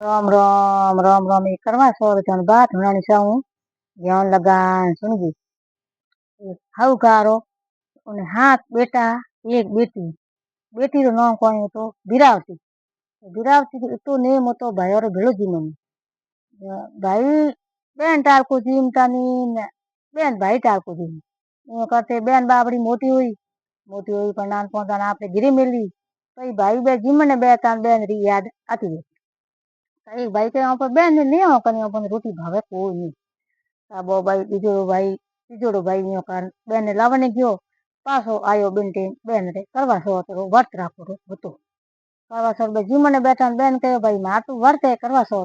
राम राम राम राम ये करवा सौ चन बात हुनानी साऊ ज्ञान लगान सुन जी हाउ कारो उन हाथ बेटा एक बेटी बेटी रो नाम कोई तो बिरावती बिरावती तो नेम तो भाई और भेड़ो जी मन भाई बेन टाल को जीम तानी बेन भाई टाल को जीम वो करते बेन बाबड़ी मोटी हुई पर नान पौधा ना आपने गिरी मिली तो भाई बे जीमने बे तान बेन री याद आती है एक भाई के यहाँ पर बेन ने नहीं हो कनी अपन रोटी भावे कोई नहीं साबो भाई तीजोड़ो भाई न्यो कान बेन लावने गयो पाछो आयो बिनती बेन रे करवा सो तो वर्त राखो रो हतो करवा सो बे जीमने बैठा बेन कहो भाई मार तो वर्त है करवा सो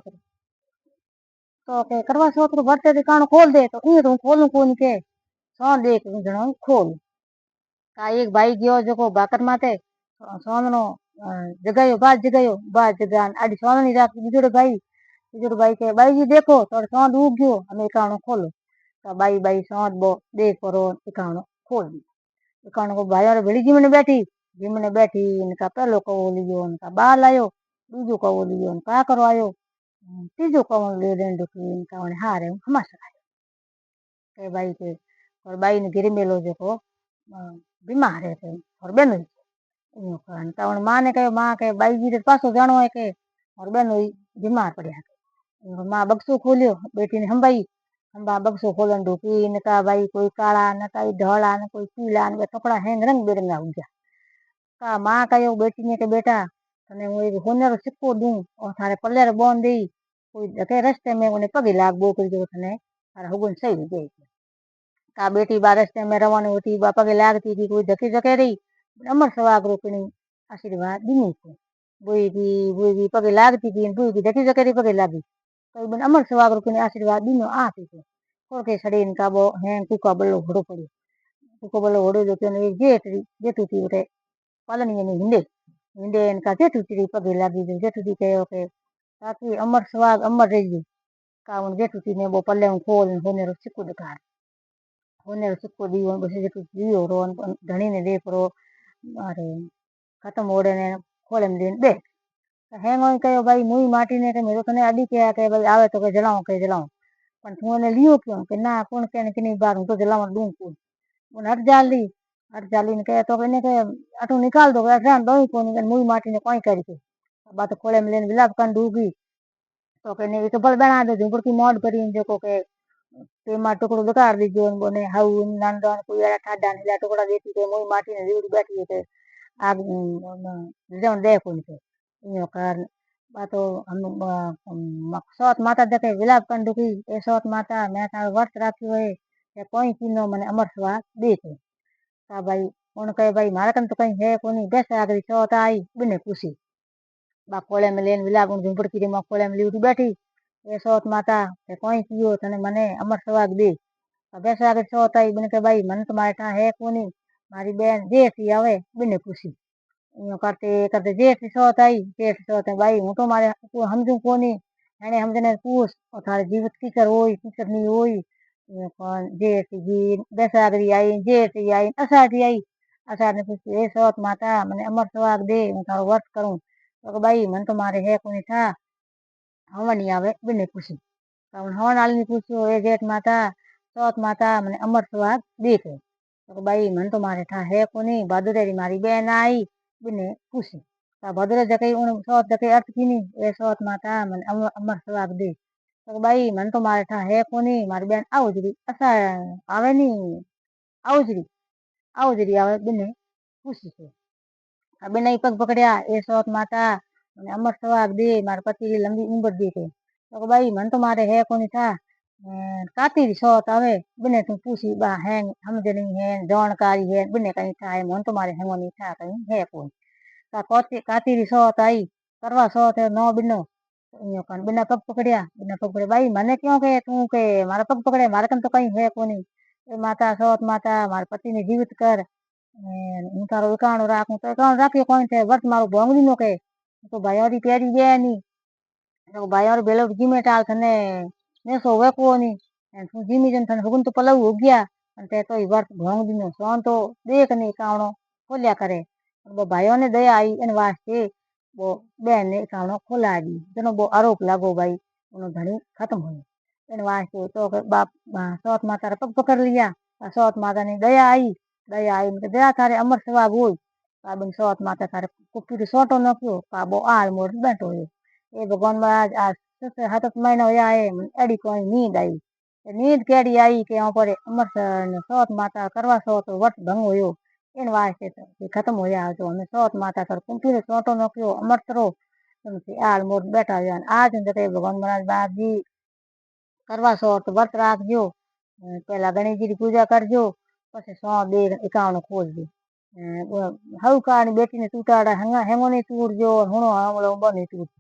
तो के करवा सो तो वर्त है कान खोल दे तो ई तो खोलू कोनी के सो देख जणो खोल का एक भाई गयो जको बाकर माते सोननो जगायो बाज जगान आडी सोननी रात तीजोड़ो भाई के भाई जी देखो तो सोंद उग गयो हमें कानो खोलो तो बाई बाई सौंद बो देख करो इकानो खोल दी इकानो को भाई और भेड़ी जिमने बैठी इनका पहलो कवो लियो इनका बाल आयो दूजो कवो लियो इनका करो आयो तीजो कवो ले लेन दुखी इनका उन्हें हारे हमाशा के भाई के और भाई ने गिरी मेलो जो को बीमार है थे और बेनो यूं कहन तो मां ने कहो मां के बाई जी रे पासो जानो है के और बेनो बीमार पड़या मां बक्सो खोलियो बेटी ने हंबाई हंबा बक्सो खोलन ढूकी इनका भाई कोई काला न कोई धोला न कोई पीला न कपड़ा हैं रंग बिरंगा उजा का मां कहो बेटी ने के बेटा तने वो एक होनेरो सिक्को दूं और थारे पल्ले रे बोन दी कोई धके रस्ते में उन्हें पगे लाग बो कर जो तने थारे हुगन सही दे का बेटी बा रस्ते में रवानी होती बा पगे लागती थी कोई धके धके रही अमर सवाग रोकनी आशीर्वाद दीनी को बुई की पगे लागती थी बुई की धके धके रही पगे लागी तो बन अमर सवाग रोकनी आशीर्वाद दीनो आती थी और के सड़ी इनका वो हैं कुका बल्लो घोड़ो पड़ी कुको बल्लो घोड़ो जो के एक जेठू थी उठे पालनी ने हिंदे हिंदे इनका जेठू थी पगे लागी जो जेठू थी कहो के ताकि अमर सवाग अमर रही का उन जेठू थी ने वो पल्ले खोल होने रो सिक्को दिखा होने सिक्को दी बस जेठू दियो रो धणी ने देख रो अरे खत्म होड़े ने खोले में दिन बे हेंगो कहो भाई मुई माटी ने के मेरो तने आडी के भाई आवे तो के जलाऊं पण तू ने लियो क्यों के ना कौन कहने कि नहीं बार हूं तो जलावा दूं कौन उन हट जाली ने कहे तो इन्हें के अटू निकाल दो ऐसा दो ही कौन मुई माटी ने कोई करी के बात खोले में लेन विलाप कन दूगी तो कहने तो बल बना दे झुंपड़ की मोड करी जो के તેમાં ટુકડો લગાડ દીજો બોને હાઉ નાંદા કોઈ એરા ઠાડા ને ટુકડા દેતી કે મોઈ માટી ને જીવડી બેઠી કે આગ જણ દે કોણ કે ઈયો કાર બાતો સોત માતા દેખે વિલાપ કંડુકી એ સોત માતા મેં તારો વર્ત રાખ્યો હે કે કોઈ કીનો મને અમર સ્વા દે છે તા ભાઈ કોણ કહે ભાઈ મારા કન તો કઈ હે કોની બેસ આગળ સોત आई બને પૂછી બા કોળે में लेन विलाप झुंपड़की में कोळे में लीवड़ी बैठी ए सोत माता के कोई कियो तने मने अमर सवाग दे बेस आगे सोत आई बने के भाई मन तुम्हारे ठा है कोनी मारी बहन जेठी आवे बने पूछी यूं करते करते जेठ सोत आई जेठ सोत भाई हूं तो मारे समझू कोनी एने हमने पूछ और थारे जीवित की कर होई की करनी होई कौन जेठ जी बेस आगरी आई जेठ आई अषाढ़ ने पूछी ए सोत माता मने अमर सवाग दे मैं थारो वर्त करूं तो भाई मन तो मारे है कोनी था हवन आवे बिने पूछी हवन आली ने पूछो ए जेठ माता सोत माता मने अमर सवाग देखे तो भाई मन तो मारे था है कोनी बहादुर मारी बहन आई बिने पूछी भद्र जके उन सोत जके अर्थ की नहीं ए सोत माता मन अमर सवाग दे तो भाई मन तो मारे था है कोनी मारी बहन आवजरी असा आवे नी आवजरी आवे बिने पूछी से अबे नहीं पग पकड़या ए सोत माता मैंने अमर सवाग दे मारे पति की लंबी उम्र दे के तो भाई मन तो मारे है कोनी था काती री सोत आवे बिने तू पूछी बा है हम जनी है जानकारी है बिने कहीं था है मन तो मारे है नहीं था कहीं है कोई का काती री सोत आई करवा सोत है नो बिनो यूं कन बिना पग पकड़े भाई मने क्यों के तू के मारा पग पकड़े मारे कन तो कहीं है कोनी ए माता सोत माता मारे पति ने जीवित कर હું તારો એકાણો રાખું તો એકાણો રાખ્યો કોણ છે વર્ત મારું ભોંગડી નો કે તો ભાઈઓરી પેરી બે ની તો ભાઈઓર બેલો જીમે ટાલ થને નેસો વેકવો ની તું જીમી જન થને હુગન તો પલવ ઉગ્યા અને તે તો વર્ત ભોંગડી નો સોન તો દેખ ને એકાણો ખોલ્યા કરે ભાઈઓને દયા આવી એને વાસ્તે वो बहन ने एकाउंट खोला दी जनो वो आरोप लागो भाई उन्होंने धनी खत्म हुई इन वास्ते तो बाप सौत माता रा पग पकड़ लिया सौत माता ने दया आई मतलब दया थारे अमर स्वभाव हो बिन सौत माता थारे कुप्पी तो सोटो न क्यों वो आल मोड़ बैठो है ये भगवान महाराज आज 7 महीना होया है एडी कोई नींद आई नींद केड़ी आई के यहाँ पर अमर सौत माता करवा सौत वर्ष भंग होयो इन वास्ते तो खत्म होया तो हमें सौत माता कर कुंपी रे सोटो न क्यों अमर रो तुमसे आल मोड़ बैठा हुआ आज जते भगवान महाराज बाप जी करवा सौत व्रत राखजो पहला गणेश जी की पूजा करजो પછી 151 ખોલજો હવકાની બેટીને તૂટાડા હેંગો નહીં તૂટજો હુણો આમળો બની તૂટ